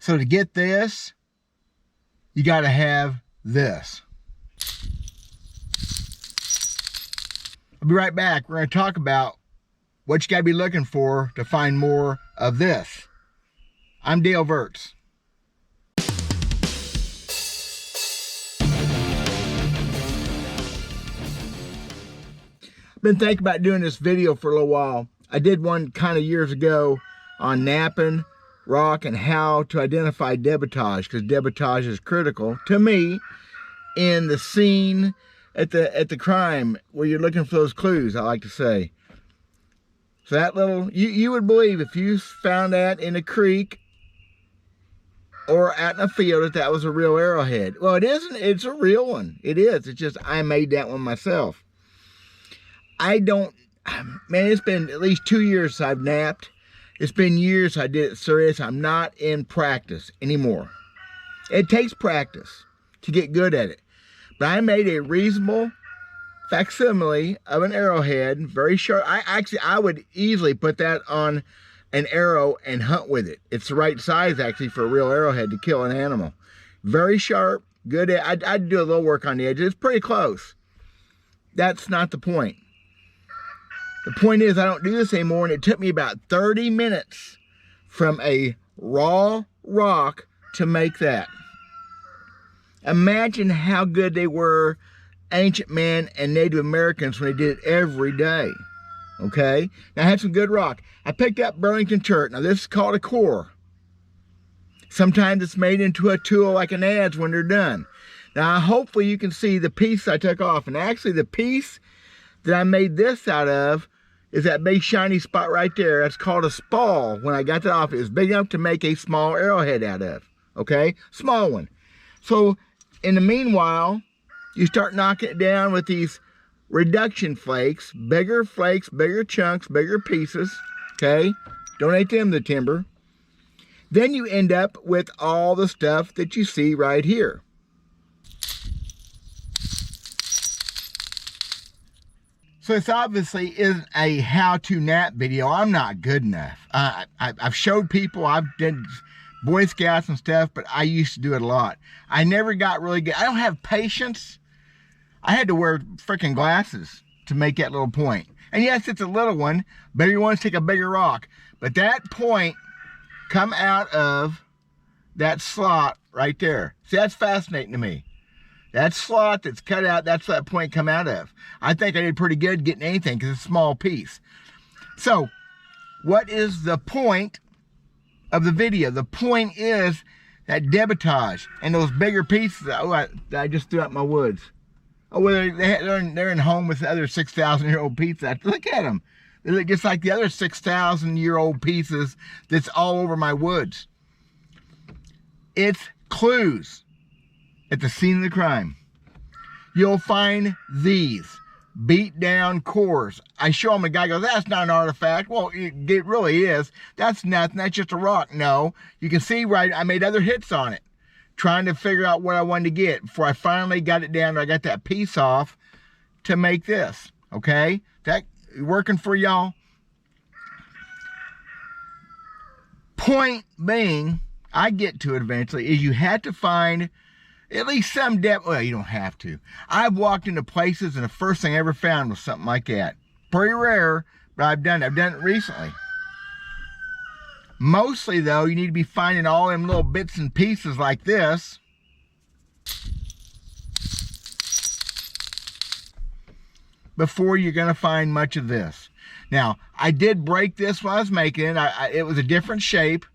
So to get this, you got to have this. I'll be right back. We're going to talk about what you got to be looking for to find more of this. I'm Dale Verts. I've been thinking about doing this video for a little while. I did one kind of years ago on napping, rock, and how to identify debitage, because debitage is critical to me in the scene at the crime where you're looking for those clues, I like to say. So that little, you would believe if you found that in a creek or out in a field that was a real arrowhead. Well, it isn't. It's a real one. It is. It's just I made that one myself. I don't, man, it's been at least 2 years since I've napped. It's been years I did it serious. I'm not in practice anymore. It takes practice to get good at it. But I made a reasonable facsimile of an arrowhead, very sharp. I would easily put that on an arrow and hunt with it. It's the right size actually for a real arrowhead to kill an animal. Very sharp, good. I'd do a little work on the edge. It's pretty close. That's not the point. The point is I don't do this anymore, and it took me about 30 minutes from a raw rock to make that. Imagine how good they were, ancient men and Native Americans, when they did it every day. Okay? Now I had some good rock. I picked up Burlington chert. Now this is called a core. Sometimes it's made into a tool like an adze when they're done. Now hopefully you can see the piece I took off. And actually the piece that I made this out of is that big shiny spot right there. That's called a spall. When I got that off, it was big enough to make a small arrowhead out of. Okay? Small one. So in the meanwhile, you start knocking it down with these reduction flakes, bigger chunks, bigger pieces, okay? Donate them to timber. Then you end up with all the stuff that you see right here. So this obviously isn't a how-to nap video. I'm not good enough. I've showed people, I've done Boy Scouts and stuff, but I used to do it a lot. I never got really good. I don't have patience. I had to wear freaking glasses to make that little point. And yes, it's a little one. Bigger ones take a bigger rock. But that point come out of that slot right there. See, that's fascinating to me. That slot that's cut out, that's that point come out of. I think I did pretty good getting anything because it's a small piece. So, what is the point of the video? The point is that debitage and those bigger pieces that I just threw out my woods. Oh, well, they're in home with the other 6,000-year-old pieces. Look at them. They look just like the other 6,000-year-old pieces that's all over my woods. It's clues at the scene of the crime. You'll find these beat down cores. I show them, a guy goes, that's not an artifact. Well, it really is. That's nothing. That's just a rock. No, you can see right, I made other hits on it, trying to figure out what I wanted to get before I finally got it down. I got that piece off to make this. Okay, that working for y'all? Point being, I get to it eventually, is you had to find at least some depth. Well, you don't have to. I've walked into places and the first thing I ever found was something like that. Pretty rare, but I've done it recently. Mostly though, you need to be finding all them little bits and pieces like this. Before you're gonna find much of this. Now, I did break this while I was making it. It was a different shape.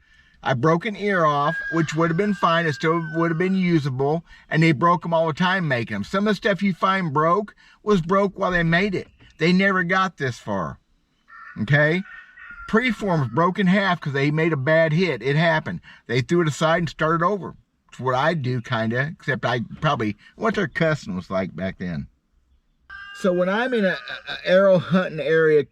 I broke an ear off, which would have been fine. It still would have been usable. And they broke them all the time making them. Some of the stuff you find broke was broke while they made it. They never got this far. Okay? Preforms broke in half because they made a bad hit. It happened. They threw it aside and started over. It's what I do, kind of. Except I probably, what their cussing was like back then. So when I'm in an arrow hunting area,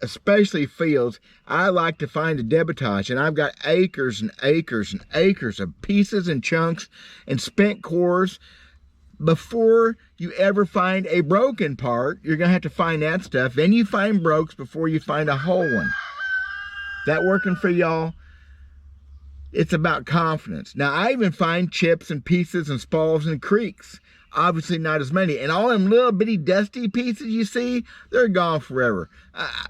especially fields, I like to find the debitage, and I've got acres and acres and acres of pieces and chunks and spent cores. Before you ever find a broken part, you're gonna have to find that stuff. Then you find brokes before you find a whole one. That working for y'all? It's about confidence. Now, I even find chips and pieces and spalls and creaks. Obviously not as many. And all them little bitty dusty pieces you see, they're gone forever.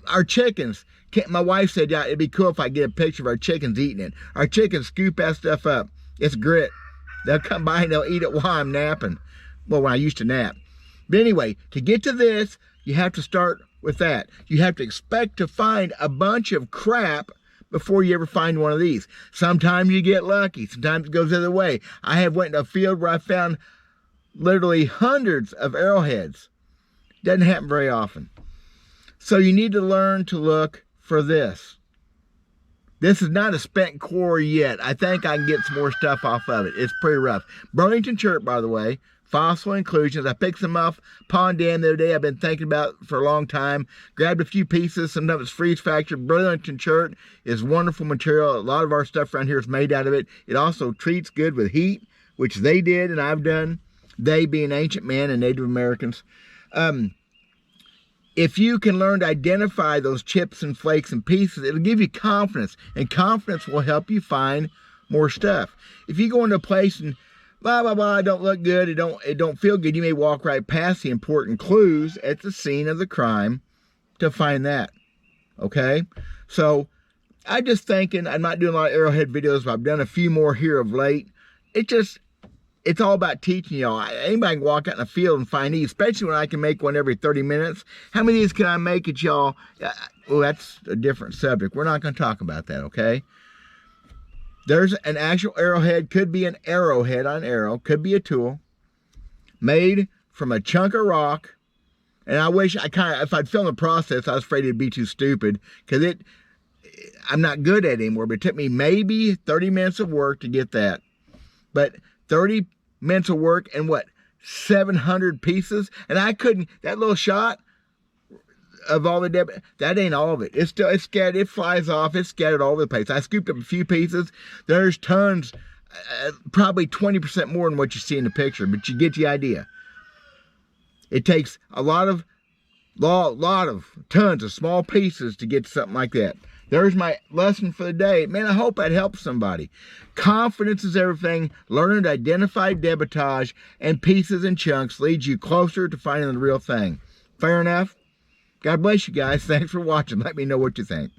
Our chickens, my wife said, yeah, it'd be cool if I get a picture of our chickens eating it. Our chickens scoop that stuff up. It's grit. They'll come by and they'll eat it while I'm napping. Well, when I used to nap. But anyway, to get to this, you have to start with that. You have to expect to find a bunch of crap before you ever find one of these. Sometimes you get lucky. Sometimes it goes the other way. I have went to a field where I found literally hundreds of arrowheads. Doesn't happen very often. So you need to learn to look for this. This is not a spent core yet. I think I can get some more stuff off of it. It's pretty rough. Burlington chert, by the way. Fossil inclusions. I picked some off Pond Dam the other day. I've been thinking about it for a long time. Grabbed a few pieces. Sometimes it's freeze fractured. Burlington chert is wonderful material. A lot of our stuff around here is made out of it. It also treats good with heat, which they did and I've done. They being ancient man and Native Americans. If you can learn to identify those chips and flakes and pieces, it'll give you confidence. And confidence will help you find more stuff. If you go into a place and blah, blah, blah, it don't look good, it don't feel good, you may walk right past the important clues at the scene of the crime to find that. Okay? So, I'm just thinking, I'm not doing a lot of arrowhead videos, but I've done a few more here of late. It's all about teaching y'all. Anybody can walk out in the field and find these, especially when I can make one every 30 minutes. How many of these can I make at y'all? Well, that's a different subject. We're not going to talk about that, okay? There's an actual arrowhead, could be an arrowhead on arrow, could be a tool, made from a chunk of rock. And I wish if I'd filmed the process, I was afraid it'd be too stupid, because I'm not good at it anymore, but it took me maybe 30 minutes of work to get that. But 30 minutes of work and what, 700 pieces? And I couldn't, that little shot of all the that ain't all of it. It's scattered, it flies off, it's scattered all over the place. I scooped up a few pieces. There's tons, probably 20% more than what you see in the picture, but you get the idea. It takes a lot of tons of small pieces to get to something like that. There's my lesson for the day. Man, I hope that helps somebody. Confidence is everything. Learning to identify debitage and pieces and chunks leads you closer to finding the real thing. Fair enough? God bless you guys. Thanks for watching. Let me know what you think.